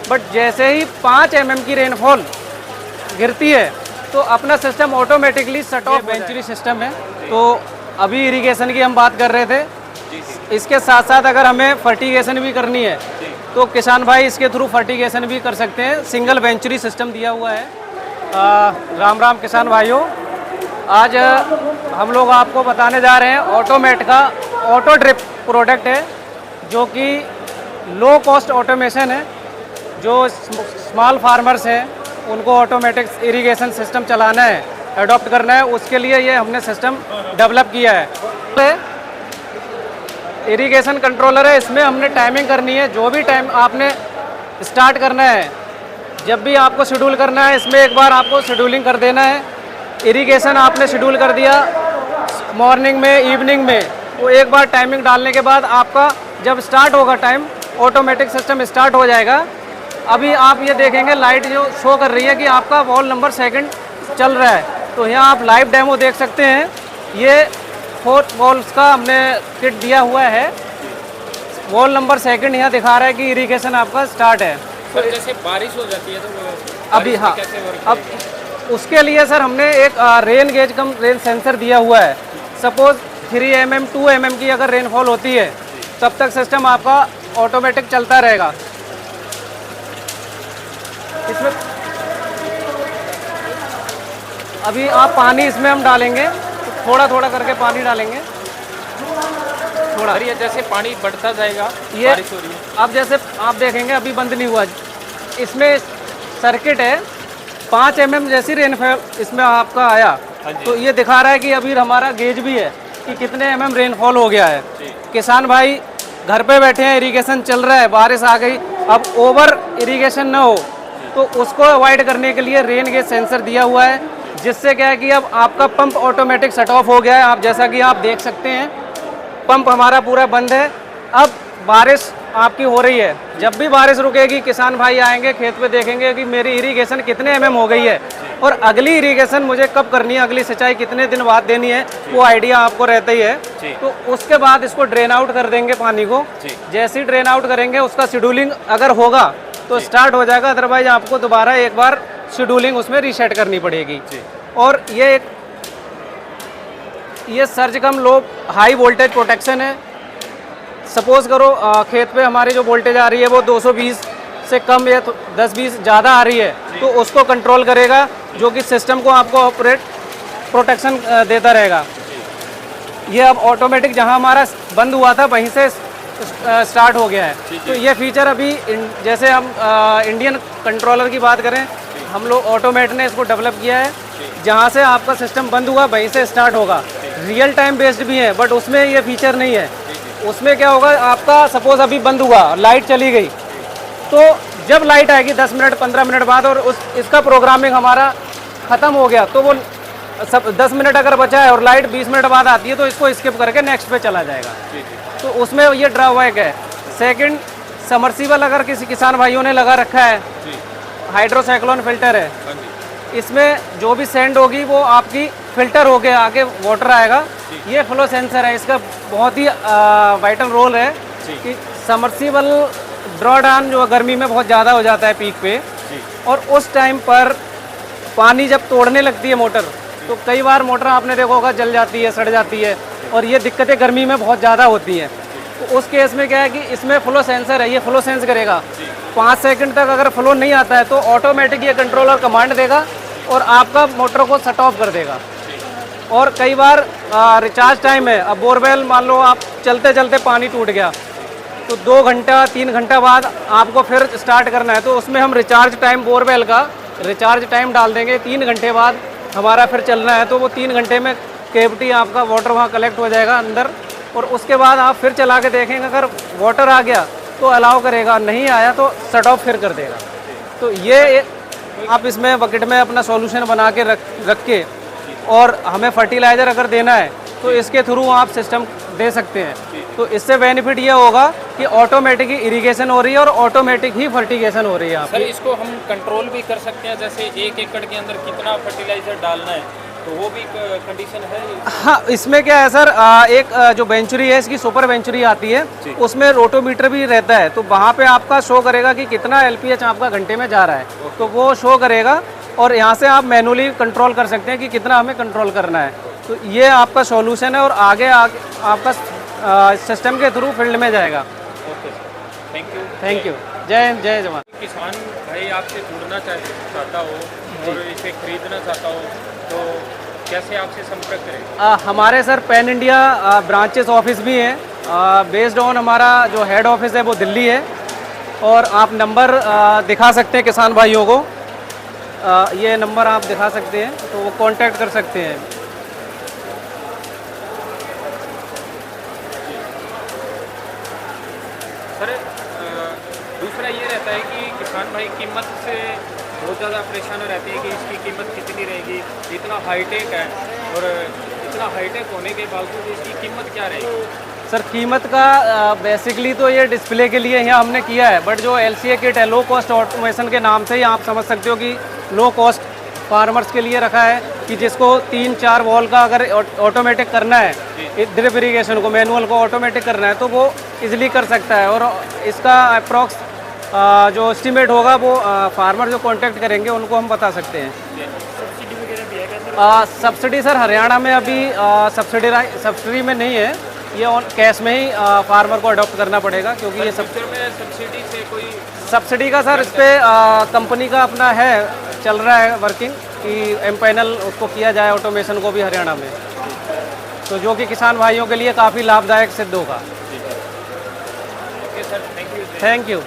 But जैसे ही 5 mm की rainfall गिरती है तो अपना system automatically shut off venturi system है। तो अभी इरिगेशन की हम बात कर रहे थे, इसके साथ साथ अगर हमें फर्टिगेशन भी करनी है तो किसान भाई इसके थ्रू फर्टिगेशन भी कर सकते हैं। सिंगल वेंचुरी सिस्टम दिया हुआ है। राम राम किसान भाइयों, आज हम लोग आपको बताने जा रहे हैं ऑटोमेट का ऑटो ड्रिप प्रोडक्ट है, जो कि लो कॉस्ट ऑटोमेशन है। जो स्मॉल फार्मर्स हैं उनको ऑटोमेटिक इरिगेशन सिस्टम चलाना है, अडॉप्ट करना है, उसके लिए ये हमने सिस्टम डेवलप किया है। इरिगेशन कंट्रोलर है, इसमें हमने टाइमिंग करनी है। जो भी टाइम आपने स्टार्ट करना है, जब भी आपको शेड्यूल करना है, इसमें एक बार आपको शेड्यूलिंग कर देना है। इरिगेशन आपने शेड्यूल कर दिया मॉर्निंग में, इवनिंग में, वो एक बार टाइमिंग डालने के बाद आपका जब स्टार्ट होगा टाइम, ऑटोमेटिक सिस्टम स्टार्ट हो जाएगा। अभी आप ये देखेंगे लाइट जो शो कर रही है कि आपका वॉल नंबर सेकंड चल रहा है। तो यहाँ आप लाइव डेमो देख सकते हैं। ये 4 वॉल्स का हमने किट दिया हुआ है। वॉल नंबर सेकंड यहाँ दिखा रहा है कि इरिगेशन आपका स्टार्ट है। तो जैसे बारिश हो जाती है तो अभी हाँ, अब उसके लिए सर हमने एक रेन गेज कम रेन सेंसर दिया हुआ है। सपोज 3 mm 2 mm की अगर रेनफॉल होती है तब तक सिस्टम आपका ऑटोमेटिक चलता रहेगा। इसमें अभी आप पानी इसमें हम डालेंगे, थोड़ा थोड़ा करके पानी डालेंगे थोड़ा। ये जैसे पानी बढ़ता जाएगा, ये बारिश हो रही है। अब जैसे आप देखेंगे अभी बंद नहीं हुआ, इसमें सर्किट है। 5 mm जैसी रेनफॉल इसमें आपका आया तो ये दिखा रहा है कि अभी हमारा गेज भी है कि कितने mm रेनफॉल हो गया है। किसान भाई घर पे बैठे हैं, इरिगेशन चल रहा है, बारिश आ गई, अब ओवर इरिगेशन ना हो तो उसको अवॉइड करने के लिए रेन गेज सेंसर दिया हुआ है, जिससे क्या है कि अब आपका पंप ऑटोमेटिक शट ऑफ हो गया है। आप जैसा कि आप देख सकते हैं पंप हमारा पूरा बंद है। अब बारिश आपकी हो रही है, जब भी बारिश रुकेगी किसान भाई आएंगे खेत पे, देखेंगे कि मेरी इरिगेशन कितने mm हो गई है और अगली इरिगेशन मुझे कब करनी है, अगली सिंचाई कितने दिन बाद देनी है, वो आइडिया आपको रहता ही है। तो उसके बाद इसको ड्रेन आउट कर देंगे पानी को। जैसे ही ड्रेन आउट करेंगे उसका शेड्यूलिंग अगर होगा तो स्टार्ट हो जाएगा, अदरवाइज आपको दोबारा एक बार शेड्यूलिंग उसमें रीसेट करनी पड़ेगी। और ये सर्ज कम लो हाई वोल्टेज प्रोटेक्शन है। सपोज करो खेत पे हमारी जो वोल्टेज आ रही है वो 220 से कम या 10-20 ज़्यादा आ रही है तो उसको कंट्रोल करेगा, जो कि सिस्टम को आपको ऑपरेट प्रोटेक्शन देता रहेगा। ये अब ऑटोमेटिक जहां हमारा बंद हुआ था वहीं से स्टार्ट हो गया है। तो ये फीचर अभी जैसे हम इंडियन कंट्रोलर की बात करें, हम लोग ऑटोमेट ने इसको डेवलप किया है। जहाँ से आपका सिस्टम बंद हुआ वहीं से स्टार्ट होगा। रियल टाइम बेस्ड भी है बट उसमें ये फीचर नहीं है। उसमें क्या होगा, आपका सपोज अभी बंद हुआ, लाइट चली गई, तो जब लाइट आएगी 10 मिनट 15 मिनट बाद और इसका प्रोग्रामिंग हमारा ख़त्म हो गया तो वो 10 मिनट अगर बचा है और लाइट 20 मिनट बाद आती है तो इसको स्किप करके नेक्स्ट पे चला जाएगा। तो उसमें ये ड्रॉबैक है। सेकंड, समर्सिबल अगर किसी किसान भाइयों ने लगा रखा है, हाइड्रोसाइक्लोन फिल्टर है, इसमें जो भी सेंड होगी वो आपकी फिल्टर होके आगे वाटर आएगा। ये फ्लो सेंसर है, इसका बहुत ही वाइटल रोल है कि समर्सिबल ड्रॉ डाउन जो गर्मी में बहुत ज़्यादा हो जाता है पीक पे, और उस टाइम पर पानी जब तोड़ने लगती है मोटर तो कई बार मोटर आपने देखा होगा जल जाती है, सड़ जाती है, और ये दिक्कतें गर्मी में बहुत ज़्यादा होती हैं। तो उस केस में क्या है कि इसमें फ्लो सेंसर है, ये फ्लो सेंस करेगा। 5 सेकंड तक अगर फ्लो नहीं आता है तो ऑटोमेटिक ये कंट्रोलर कमांड देगा और आपका मोटर को शट ऑफ कर देगा। और कई बार रिचार्ज टाइम है, अब बोरवेल मान लो आप चलते चलते पानी टूट गया तो 2 घंटा 3 घंटा बाद आपको फिर स्टार्ट करना है, तो उसमें हम रिचार्ज टाइम बोरवेल का रिचार्ज टाइम डाल देंगे। 3 घंटे बाद हमारा फिर चलना है तो वो 3 घंटे में केविटी आपका वाटर वहाँ कलेक्ट हो जाएगा अंदर, और उसके बाद आप फिर चला के देखेंगे, अगर वाटर आ गया तो अलाउ करेगा, नहीं आया तो शट ऑफ फिर कर देगा। तो ये आप इसमें बकेट में अपना सॉल्यूशन बना के रख के, और हमें फर्टिलाइज़र अगर देना है तो इसके थ्रू आप सिस्टम दे सकते हैं। तो इससे बेनिफिट ये होगा कि ऑटोमेटिक ही इरिगेशन हो रही है और ऑटोमेटिक ही फर्टिगेशन हो रही है। सर इसको हम कंट्रोल भी कर सकते हैं, जैसे 1 एकड़ के अंदर कितना फर्टिलाइज़र डालना है तो वो भी कंडीशन है। हाँ, इसमें क्या है सर, एक जो वेंचुरी है इसकी सुपर वेंचुरी आती है, उसमें रोटोमीटर भी रहता है, तो वहाँ पे आपका शो करेगा कि कितना एलपीएच आपका घंटे में जा रहा है, तो वो शो करेगा और यहाँ से आप मैनुअली कंट्रोल कर सकते हैं कि कितना हमें कंट्रोल करना है। तो ये आपका सॉल्यूशन है और आगे आपका सिस्टम के थ्रू फील्ड में जाएगा। Okay sir, thank you. Thank you. जय हिंद, जय जवान। किसान भाई आपसे जुड़ना चाहता हो और इसे खरीदना चाहता हो तो कैसे आपसे संपर्क करें? हमारे sir pan India branches office भी हैं। बेस्ड ऑन हमारा जो हेड ऑफिस है वो दिल्ली है, और आप नंबर दिखा सकते हैं किसान भाइयों को। ये नंबर आप दिखा सकते हैं तो वो कांटेक्ट कर सकते हैं। सर दूसरा ये रहता है कि किसान भाई कीमत से बहुत ज़्यादा परेशान रहते हैं कि इसकी कीमत कितनी रहेगी, इतना हाईटेक है और इतना हाईटेक होने के बावजूद इसकी कीमत क्या रहेगी? सर कीमत का बेसिकली तो ये डिस्प्ले के लिए यहाँ हमने किया है, बट जो LCA किट है लो कॉस्ट ऑटोमेशन के नाम से ही आप समझ सकते हो कि लो कॉस्ट फार्मर्स के लिए रखा है कि जिसको 3-4 वॉल का अगर ऑटोमेटिक करना है, ड्रिप इरीगेशन को मैनुअल को ऑटोमेटिक करना है तो वो इजीली कर सकता है। और इसका अप्रॉक्स जो एस्टिमेट होगा वो फार्मर जो कांटेक्ट करेंगे उनको हम बता सकते हैं। सब्सिडी वगैरह भी है क्या? सब्सिडी सर हरियाणा में अभी सब्सिडी में नहीं है, ये ऑन कैश में ही फार्मर को अडॉप्ट करना पड़ेगा, क्योंकि ये फ्यूचर में सब्सिडी से कोई सब्सिडी का सर इस पर कंपनी का अपना है, चल रहा है वर्किंग कि एमपैनल उसको किया जाए ऑटोमेशन को भी हरियाणा में, तो जो कि किसान भाइयों के लिए काफ़ी लाभदायक सिद्ध होगा। Okay sir, thank you. Thank you.